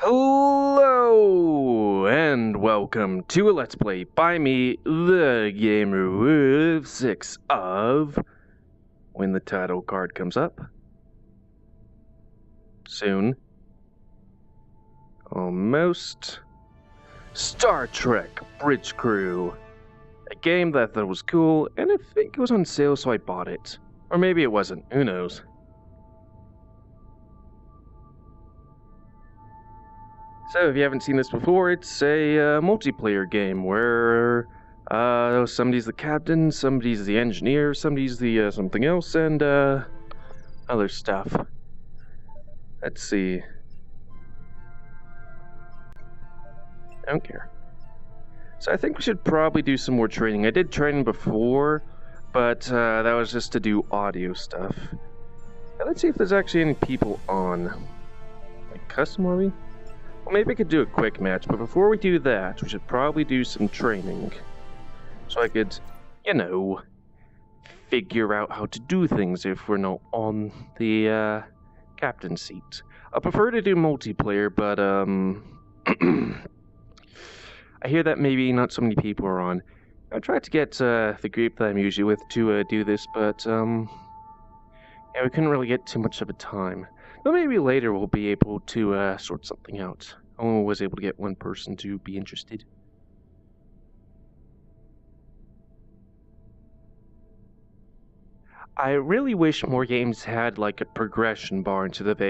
Hello and welcome to a Let's Play by me, the Gamer with 6 of when the title card comes up. Soon. Almost. Star Trek Bridge Crew. A game that I thought was cool, and I think it was on sale, so I bought it. Or maybe it wasn't, who knows. So, if you haven't seen this before, it's a multiplayer game where somebody's the captain, somebody's the engineer, somebody's the something else, and other stuff. Let's see. I don't care. So I think we should probably do some more training. I did training before, but that was just to do audio stuff. Now, let's see if there's actually any people on. Like custom, are we? Well, maybe I could do a quick match, but before we do that, we should probably do some training. So I could, you know, figure out how to do things if we're not on the captain seat. I prefer to do multiplayer, but I hear that maybe not so many people are on. I tried to get the group that I'm usually with to do this, but yeah, we couldn't really get too much of a time. But maybe later we'll be able to sort something out. I only was able to get one person to be interested. I really wish more games had like a progression bar instead of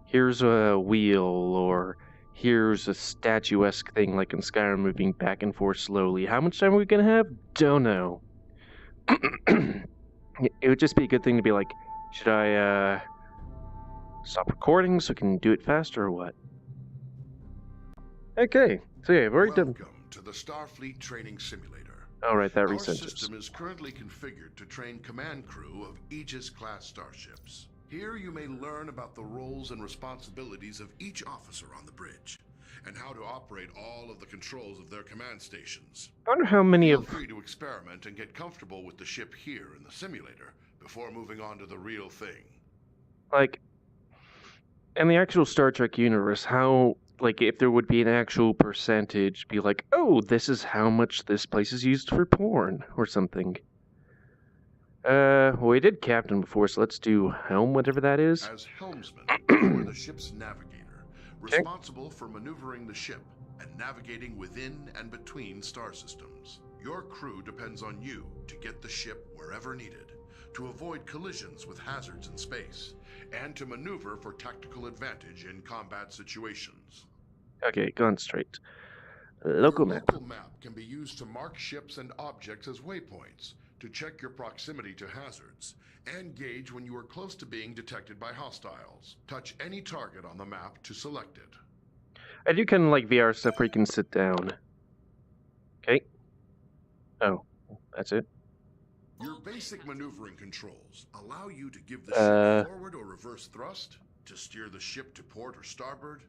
here's a wheel or here's a statuesque thing like in Skyrim moving back and forth slowly. How much time are we gonna have? Don't know. It would just be a good thing to be like, should I stop recording so I can do it faster or what? Okay, so yeah, I've already done. Welcome to the Starfleet Training Simulator. Alright, that Our resent it. system is currently configured to train command crew of Aegis-class starships. Here you may learn about the roles and responsibilities of each officer on the bridge, and how to operate all of the controls of their command stations. I wonder how many Feel of... free to experiment and get comfortable with the ship here in the simulator before moving on to the real thing. Like, in the actual Star Trek universe, how, like, if there would be an actual percentage, be like, oh, this is how much this place is used for porn, or something. Well, we did captain before, so let's do helm, whatever that is. As helmsman, you are the ship's navigator, responsible for maneuvering the ship and navigating within and between star systems. Your crew depends on you to get the ship wherever needed, to avoid collisions with hazards in space, and to maneuver for tactical advantage in combat situations. Okay, going straight. Local Your map. local map can be used to mark ships and objects as waypoints, to check your proximity to hazards, and gauge when you are close to being detected by hostiles. Touch any target on the map to select it. I do kind of like VR stuff where you can sit down. Okay. Oh, that's it. Your basic maneuvering controls allow you to give the ship forward or reverse thrust, to steer the ship to port or starboard,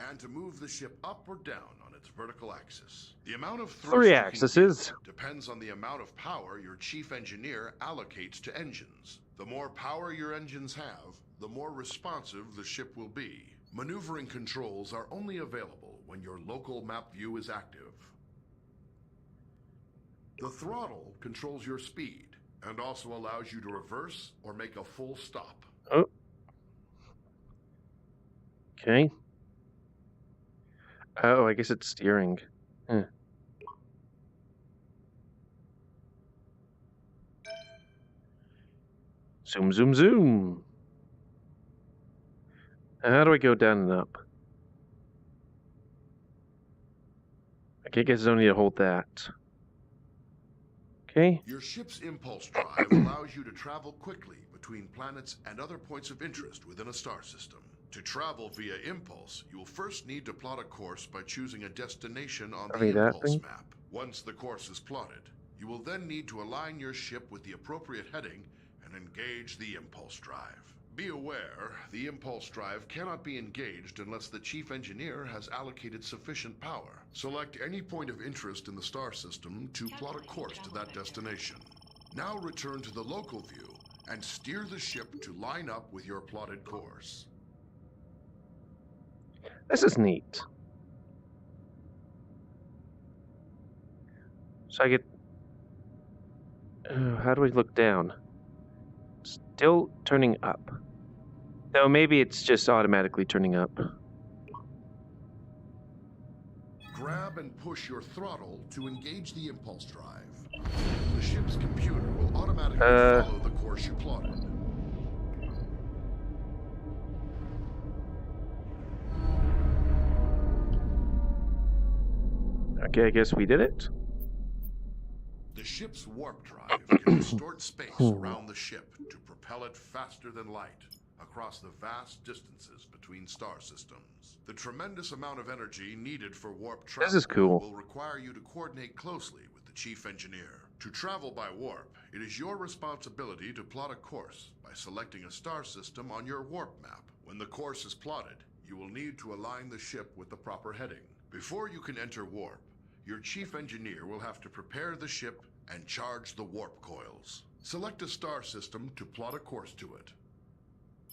and to move the ship up or down on its vertical axis. The amount of thrust 3 you can axes. give depends on the amount of power your chief engineer allocates to engines. The more power your engines have, the more responsive the ship will be. Maneuvering controls are only available when your local map view is active. The throttle controls your speed and also allows you to reverse or make a full stop. Oh. Okay. Oh, I guess it's steering. Huh. Zoom, zoom, zoom. How do I go down and up? Okay, I guess I don't need to hold that. Okay. Your ship's impulse drive allows you to travel quickly between planets and other points of interest within a star system. To travel via impulse, you will first need to plot a course by choosing a destination on the impulse map. Once the course is plotted, you will then need to align your ship with the appropriate heading and engage the impulse drive. Be aware, the impulse drive cannot be engaged unless the chief engineer has allocated sufficient power. Select any point of interest in the star system to plot a course to that destination. Now return to the local view and steer the ship to line up with your plotted course. This is neat. So I get... how do I look down? Still turning up. Though maybe it's just automatically turning up. Grab and push your throttle to engage the impulse drive. The ship's computer will automatically follow the course you plotted. Okay, I guess we did it. The ship's warp drive can distort space around the ship to propel it faster than light across the vast distances between star systems. The tremendous amount of energy needed for warp travel This is cool. will require you to coordinate closely with the chief engineer. To travel by warp, it is your responsibility to plot a course by selecting a star system on your warp map. When the course is plotted, you will need to align the ship with the proper heading. Before you can enter warp, your chief engineer will have to prepare the ship and charge the warp coils. Select a star system to plot a course to it.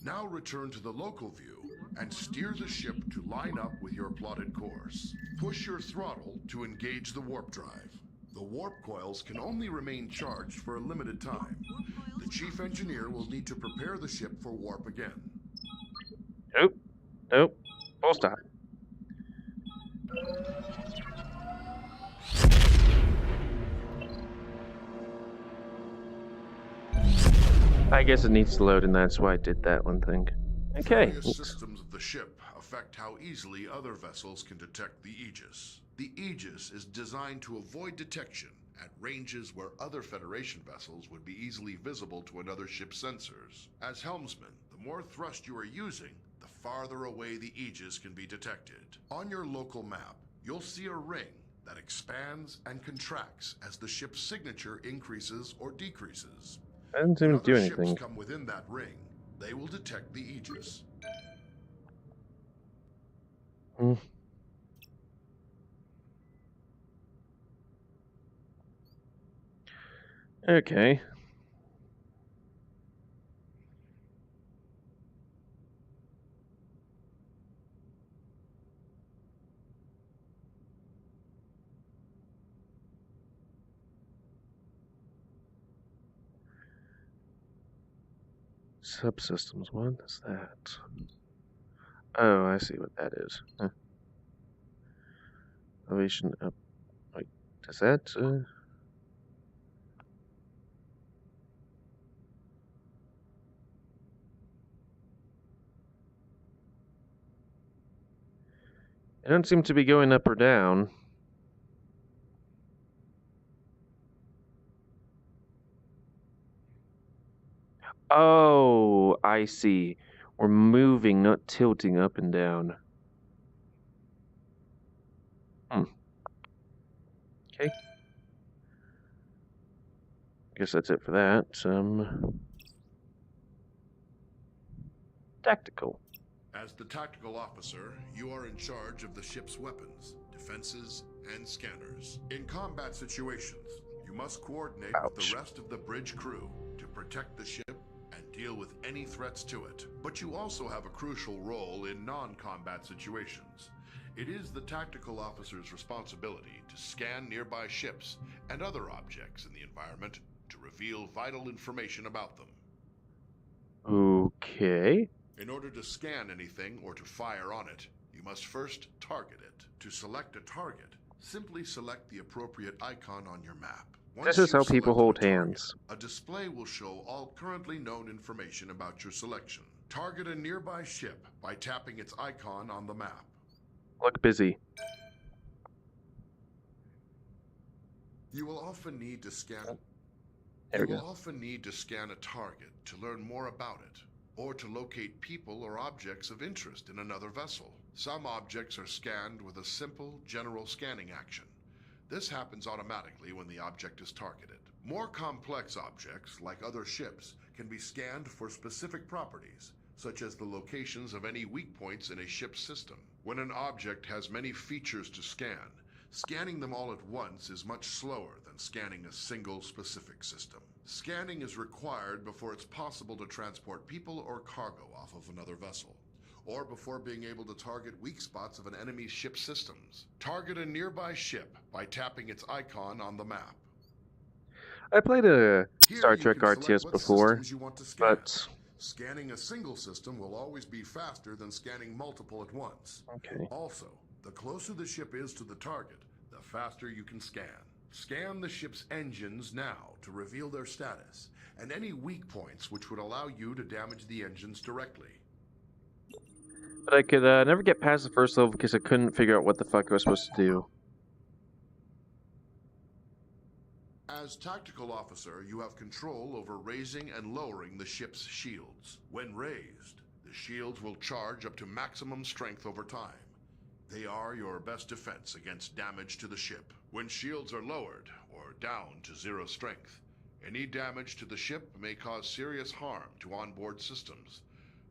Now return to the local view and steer the ship to line up with your plotted course. Push your throttle to engage the warp drive. The warp coils can only remain charged for a limited time. The chief engineer will need to prepare the ship for warp again. Nope. Full stop. I guess it needs to load, and that's why I did that one thing. Okay. Various systems of the ship affect how easily other vessels can detect the Aegis. The Aegis is designed to avoid detection at ranges where other Federation vessels would be easily visible to another ship's sensors. As helmsman, the more thrust you are using, the farther away the Aegis can be detected. On your local map, you'll see a ring that expands and contracts as the ship's signature increases or decreases. I didn't even do anything. Ships come within that ring, they will detect the Aegis. Okay. Subsystems, what is that? Oh, I see what that is. Elevation up. Wait, does that? It don't seem to be going up or down. Oh, I see. We're moving, not tilting up and down. Okay. Guess that's it for that. Tactical. As the tactical officer, you are in charge of the ship's weapons, defenses, and scanners. In combat situations, you must coordinate with the rest of the bridge crew to protect the ship and deal with any threats to it. But you also have a crucial role in non-combat situations. It is the tactical officer's responsibility to scan nearby ships and other objects in the environment to reveal vital information about them. Okay. In order to scan anything or to fire on it, you must first target it. To select a target, simply select the appropriate icon on your map. This is how people hold hands. A display will show all currently known information about your selection. Target a nearby ship by tapping its icon on the map. Look busy. You will often need to scan. There we go. You will often need to scan a target to learn more about it, or to locate people or objects of interest in another vessel. Some objects are scanned with a simple, general scanning action. This happens automatically when the object is targeted. More complex objects, like other ships, can be scanned for specific properties, such as the locations of any weak points in a ship's system. When an object has many features to scan, scanning them all at once is much slower than scanning a single specific system. Scanning is required before it's possible to transport people or cargo off of another vessel, or before being able to target weak spots of an enemy's ship systems. Target a nearby ship by tapping its icon on the map. I played a Here Star you Trek can select RTS what before, systems you want to scan. but Scanning a single system will always be faster than scanning multiple at once. okay. Also, the closer the ship is to the target, the faster you can scan. Scan the ship's engines now to reveal their status, and any weak points which would allow you to damage the engines directly. But I could never get past the first level because I couldn't figure out what the fuck I was supposed to do. As tactical officer, you have control over raising and lowering the ship's shields. When raised, the shields will charge up to maximum strength over time. They are your best defense against damage to the ship. When shields are lowered or down to 0 strength, any damage to the ship may cause serious harm to onboard systems,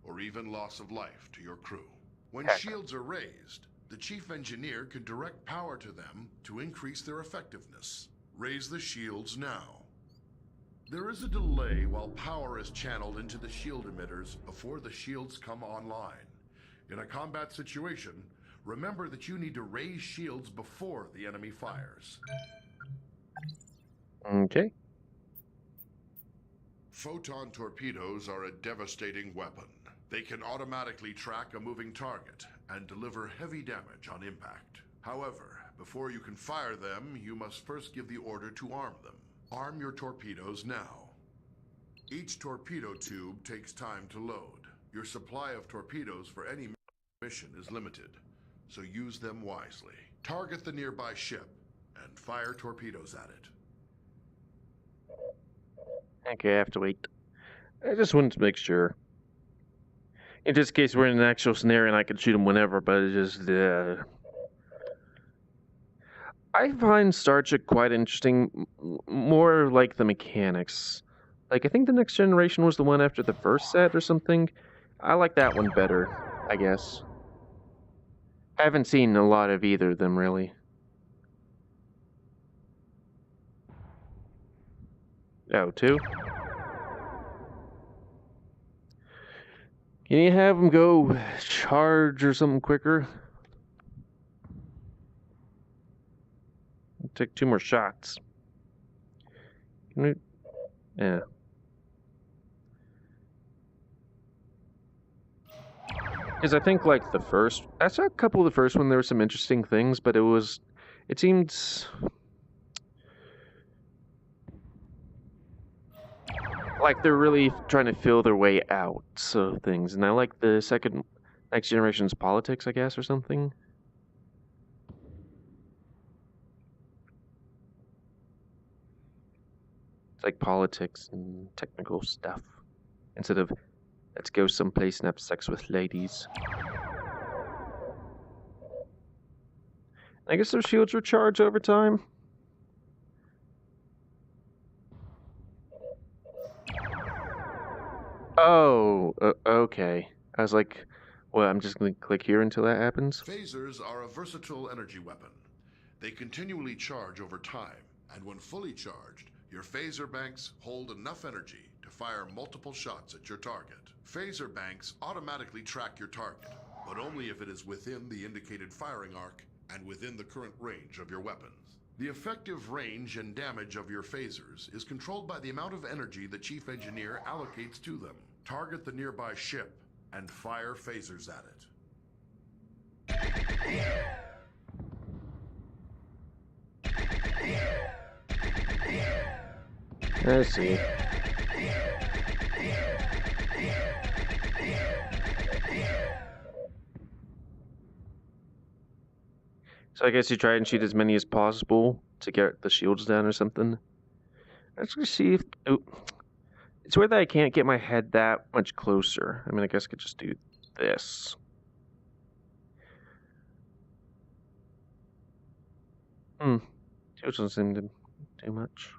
or even loss of life to your crew. When shields are raised, the chief engineer can direct power to them to increase their effectiveness. Raise the shields now. There is a delay while power is channeled into the shield emitters before the shields come online. In a combat situation, remember that you need to raise shields before the enemy fires. Okay. Photon torpedoes are a devastating weapon. They can automatically track a moving target and deliver heavy damage on impact. However, before you can fire them, you must first give the order to arm them. Arm your torpedoes now. Each torpedo tube takes time to load. Your supply of torpedoes for any mission is limited, so use them wisely. Target the nearby ship and fire torpedoes at it. Okay, I have to wait. I just wanted to make sure. In this case, we're in an actual scenario and I can shoot them whenever, but it just... I find Star Trek quite interesting, more like the mechanics. Like, I think the Next Generation was the one after the first set or something. I like that one better, I guess. I haven't seen a lot of either of them, really. Oh, two? Can you have them go charge or something quicker? Take 2 more shots. Yeah. Because I think, like, I saw a couple of the first one, there were some interesting things, but it seemed... like they're really trying to feel their way out of things. And I like the second Next Generation's politics, I guess, or something. It's like politics and technical stuff. Instead of, let's go someplace and have sex with ladies. I guess their shields recharge over time. Oh, okay. I was like, well, I'm just going to click here until that happens. Phasers are a versatile energy weapon. They continually charge over time, and when fully charged, your phaser banks hold enough energy to fire multiple shots at your target. Phaser banks automatically track your target, but only if it is within the indicated firing arc and within the current range of your weapons. The effective range and damage of your phasers is controlled by the amount of energy the Chief Engineer allocates to them. Target the nearby ship and fire phasers at it. I see. So I guess you try and shoot as many as possible to get the shields down or something. Let's just see if... Oh. It's weird that I can't get my head that much closer. I mean, I guess I could just do this. Shields doesn't seem to do much.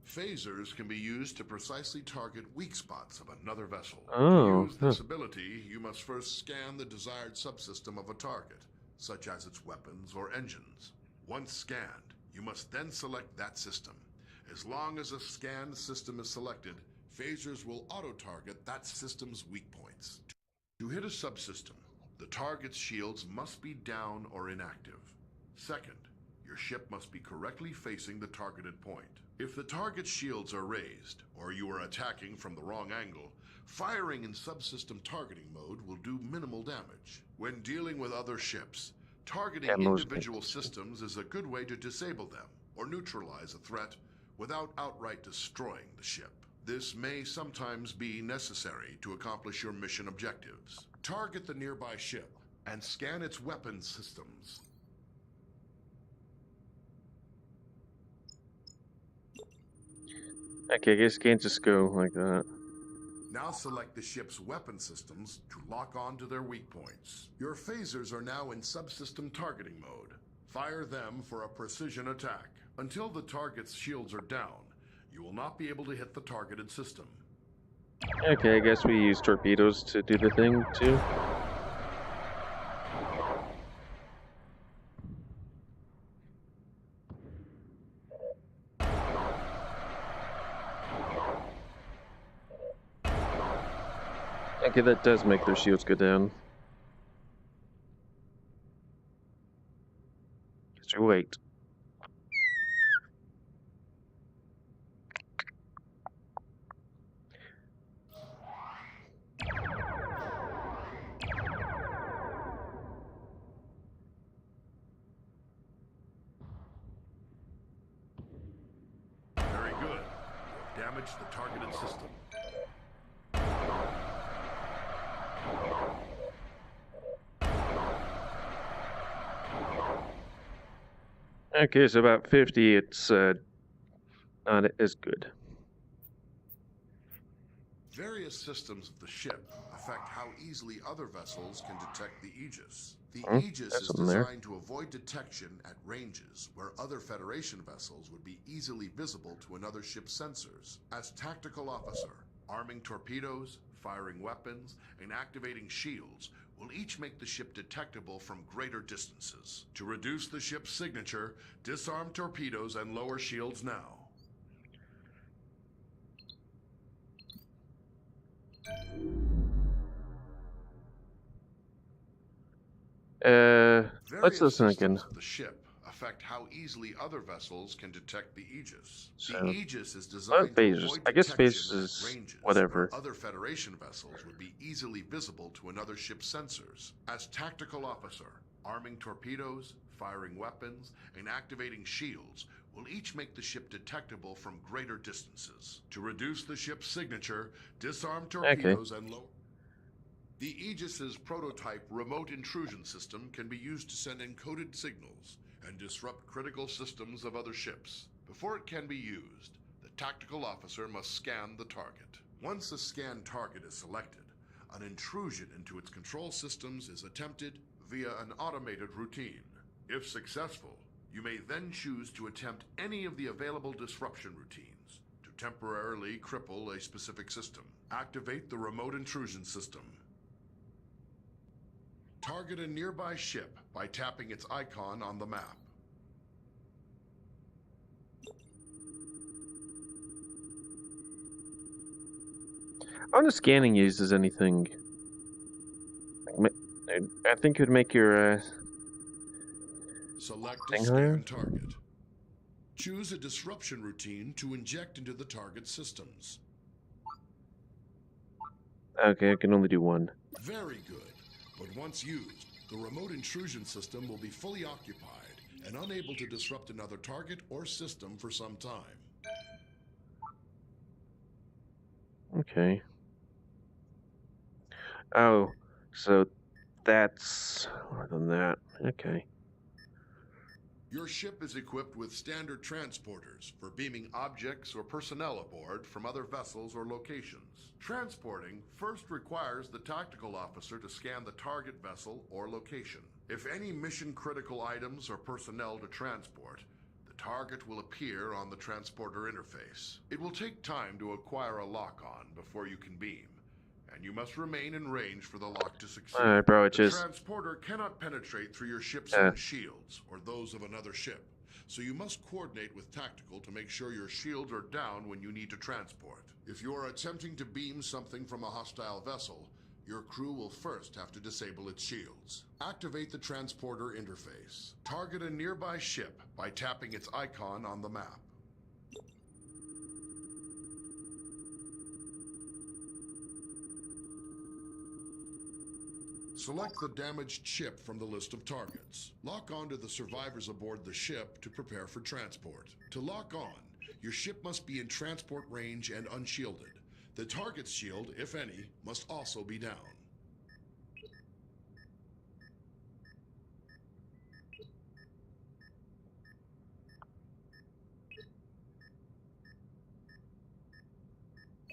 Phasers can be used to precisely target weak spots of another vessel. Oh, to use this ability, you must first scan the desired subsystem of a target, such as its weapons or engines. Once scanned, you must then select that system. As long as a scanned system is selected, phasers will auto-target that system's weak points. To hit a subsystem, the target's shields must be down or inactive. Second, your ship must be correctly facing the targeted point. If the target's shields are raised, or you are attacking from the wrong angle, firing in subsystem targeting mode will do minimal damage. When dealing with other ships, targeting individual systems is a good way to disable them or neutralize a threat without outright destroying the ship. This may sometimes be necessary to accomplish your mission objectives. Target the nearby ship and scan its weapon systems. Okay, I guess you can't just go like that. Now select the ship's weapon systems to lock on to their weak points. Your phasers are now in subsystem targeting mode. Fire them for a precision attack. Until the target's shields are down, you will not be able to hit the targeted system. Okay, I guess we use torpedoes to do the thing too. Okay, that does make their shields go down. Just wait. Very good. You have damaged the targeted system. Okay, so about 50, it's not as good. Various systems of the ship affect how easily other vessels can detect the Aegis. The Aegis is designed to avoid detection at ranges where other Federation vessels would be easily visible to another ship's sensors. As tactical officer, arming torpedoes, firing weapons, and activating shields will each make the ship detectable from greater distances. To reduce the ship's signature, disarm torpedoes and lower shields now. Let's listen again. The ship affect how easily other vessels can detect the Aegis. So, the Aegis is designed to avoid I guess detection phasers, at ranges whatever. where other Federation vessels would be easily visible to another ship's sensors. As tactical officer, arming torpedoes, firing weapons, and activating shields will each make the ship detectable from greater distances. To reduce the ship's signature, disarm torpedoes and lower. The Aegis's prototype remote intrusion system can be used to send encoded signals and disrupt critical systems of other ships. Before it can be used, the tactical officer must scan the target. Once a scanned target is selected, an intrusion into its control systems is attempted via an automated routine. If successful, you may then choose to attempt any of the available disruption routines to temporarily cripple a specific system. Activate the remote intrusion system. Target a nearby ship by tapping its icon on the map. I wonder if scanning uses anything. I think it would make your select a scan target. Choose a disruption routine to inject into the target systems. Okay, I can only do one. Very good. But once used, the remote intrusion system will be fully occupied and unable to disrupt another target or system for some time. Okay. Oh, so that's more than that. Okay. Your ship is equipped with standard transporters for beaming objects or personnel aboard from other vessels or locations. Transporting first requires the tactical officer to scan the target vessel or location. If any mission-critical items or personnel to transport, the target will appear on the transporter interface. It will take time to acquire a lock-on before you can beam, and you must remain in range for the lock to succeed. Alright, bro, The transporter cannot penetrate through your ship's own shields or those of another ship, so you must coordinate with tactical to make sure your shields are down when you need to transport. If you are attempting to beam something from a hostile vessel, Your crew will first have to disable its shields. Activate the transporter interface. Target a nearby ship by tapping its icon on the map. Select the damaged ship from the list of targets. Lock onto the survivors aboard the ship to prepare for transport. To lock on, your ship must be in transport range and unshielded. The target's shield, if any, must also be down.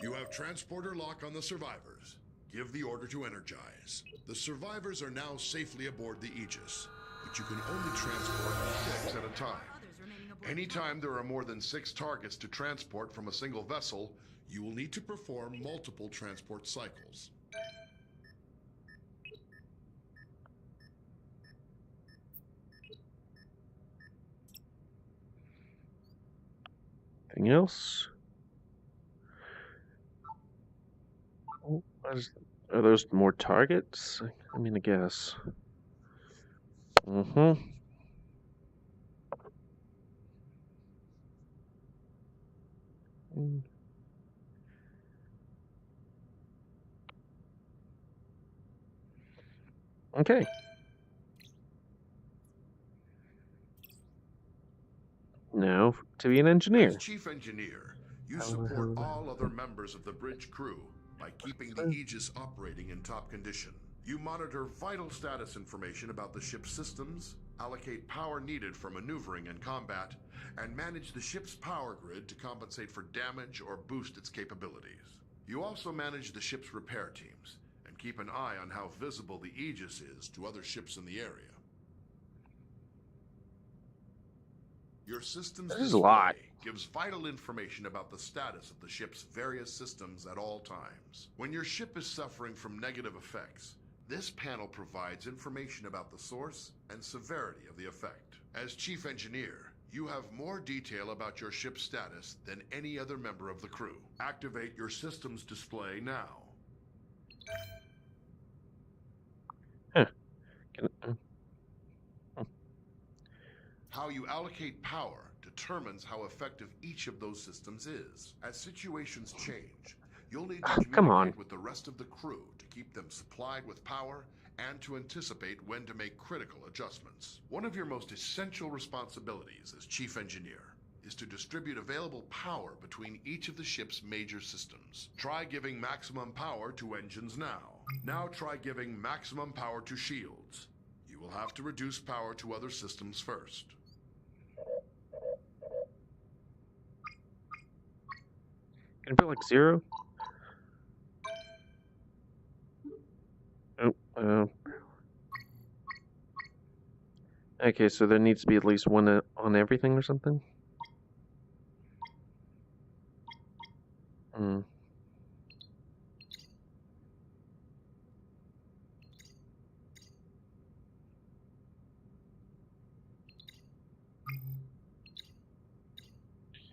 You have transporter lock on the survivors. Give the order to energize. The survivors are now safely aboard the Aegis, but you can only transport 6 at a time. Anytime there are more than 6 targets to transport from a single vessel, you will need to perform multiple transport cycles. Anything else? Oh, are those more targets? I mean, I guess. Mm-hmm. Okay. Now, to be an engineer. As chief engineer, you support all other members of the bridge crew by keeping the Aegis operating in top condition. You monitor vital status information about the ship's systems, allocate power needed for maneuvering and combat, and manage the ship's power grid to compensate for damage or boost its capabilities. You also manage the ship's repair teams and keep an eye on how visible the Aegis is to other ships in the area. Your system's display gives vital information about the status of the ship's various systems at all times. When your ship is suffering from negative effects, this panel provides information about the source and severity of the effect. As chief engineer, you have more detail about your ship's status than any other member of the crew. Activate your system's display now. Huh. How you allocate power determines how effective each of those systems is. As situations change, you'll need to communicate with the rest of the crew to keep them supplied with power and to anticipate when to make critical adjustments. One of your most essential responsibilities as chief engineer is to distribute available power between each of the ship's major systems. Try giving maximum power to engines now. Now try giving maximum power to shields. You will have to reduce power to other systems first. Can I put like 0? Oh, okay, so there needs to be at least one on everything or something? Hmm.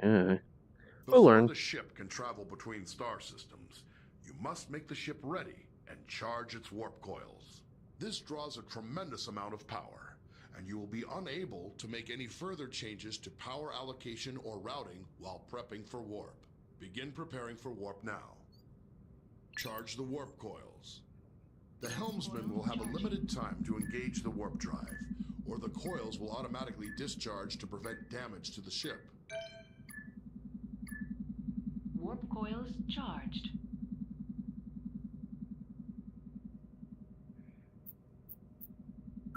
Yeah. Before the ship can travel between star systems, you must make the ship ready and charge its warp coils. This draws a tremendous amount of power, and you will be unable to make any further changes to power allocation or routing while prepping for warp. Begin preparing for warp now. Charge the warp coils. The helmsman will have a limited time to engage the warp drive, or the coils will automatically discharge to prevent damage to the ship. Warp coils charged.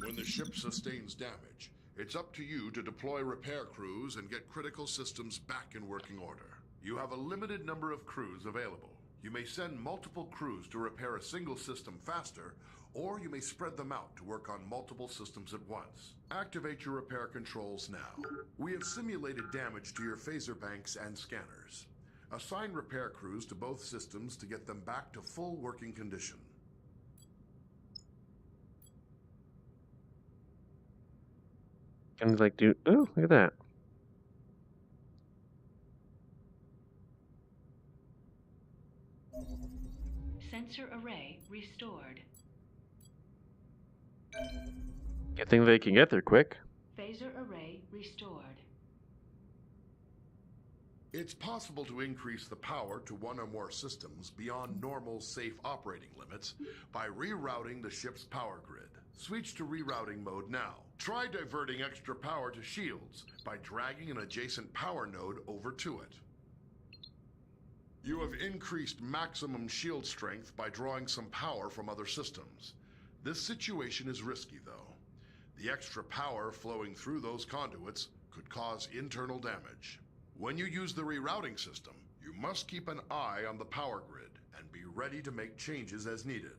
When the ship sustains damage, it's up to you to deploy repair crews and get critical systems back in working order. You have a limited number of crews available. You may send multiple crews to repair a single system faster, or you may spread them out to work on multiple systems at once. Activate your repair controls now. We have simulated damage to your phaser banks and scanners. Assign repair crews to both systems to get them back to full working condition. Can like do? Oh, look at that. Sensor array restored. You think they can get there quick? Phaser array restored. It's possible to increase the power to one or more systems beyond normal safe operating limits by rerouting the ship's power grid. Switch to rerouting mode now. Try diverting extra power to shields by dragging an adjacent power node over to it. You have increased maximum shield strength by drawing some power from other systems. This situation is risky, though. The extra power flowing through those conduits could cause internal damage. When you use the rerouting system, you must keep an eye on the power grid and be ready to make changes as needed.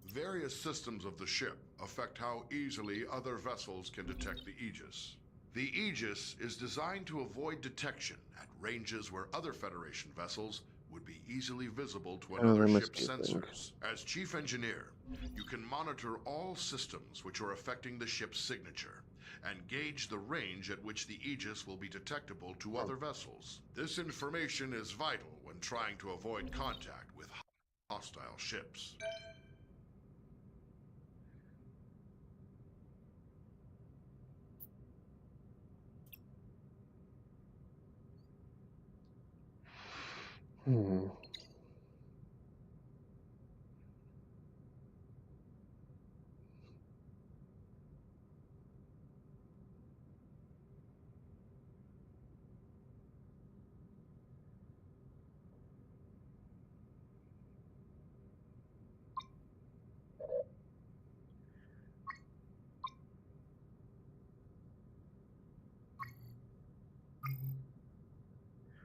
Various systems of the ship affect how easily other vessels can detect the Aegis. The Aegis is designed to avoid detection at ranges where other Federation vessels would be easily visible to another ship's sensors. As Chief Engineer, you can monitor all systems which are affecting the ship's signature and gauge the range at which the Aegis will be detectable to other vessels. This information is vital when trying to avoid contact with hostile ships.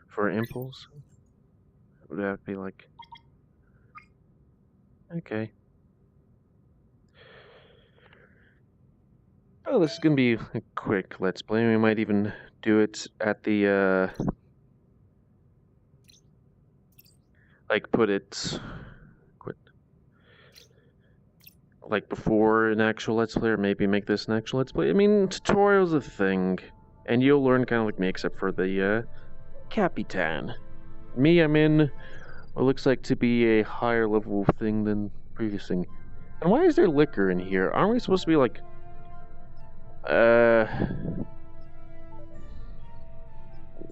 For impulse? Would that be like... Okay. Oh, this is gonna be a quick Let's Play. We might even do it at the, like, put it... like, before an actual Let's Play, or maybe make this an actual Let's Play. I mean, tutorial's a thing. And you'll learn kind of like me, except for the, Capitan. Me, I'm in what looks like to be a higher level thing than previous thing. And why is there liquor in here? Aren't we supposed to be like,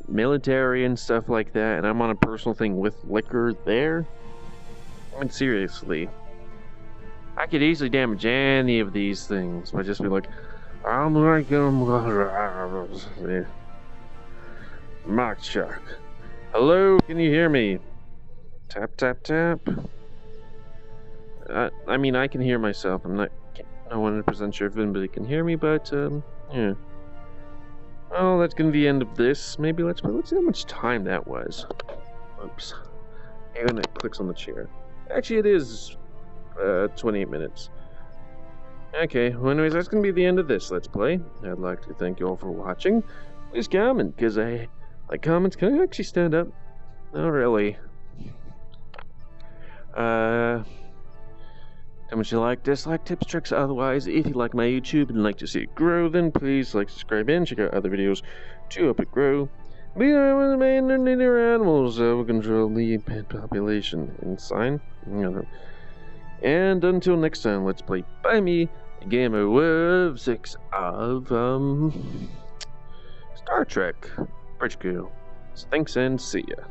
military and stuff like that, and I'm on a personal thing with liquor there? I mean, seriously. I could easily damage any of these things by just being like, I'm like, Mark Shark. Hello, can you hear me? Tap, tap, tap. I mean, I can hear myself. I'm not 100% sure if anybody can hear me, but, yeah. Well, that's gonna be the end of this. Maybe let's see how much time that was. Oops. And it clicks on the chair. Actually, it is 28 minutes. Okay, well, anyways, that's gonna be the end of this Let's Play. I'd like to thank you all for watching. Please comment, because I like comments. Can I actually stand up? Not really. How much you like, dislike, tips, tricks. Otherwise, if you like my YouTube and like to see it grow, then please like, subscribe, and check out other videos to help it grow. We are one of the main animals will control the pet population and sign. And until next time, let's play by me, Gamer Wave 6 of Star Trek Bridge Crew. So thanks and see ya.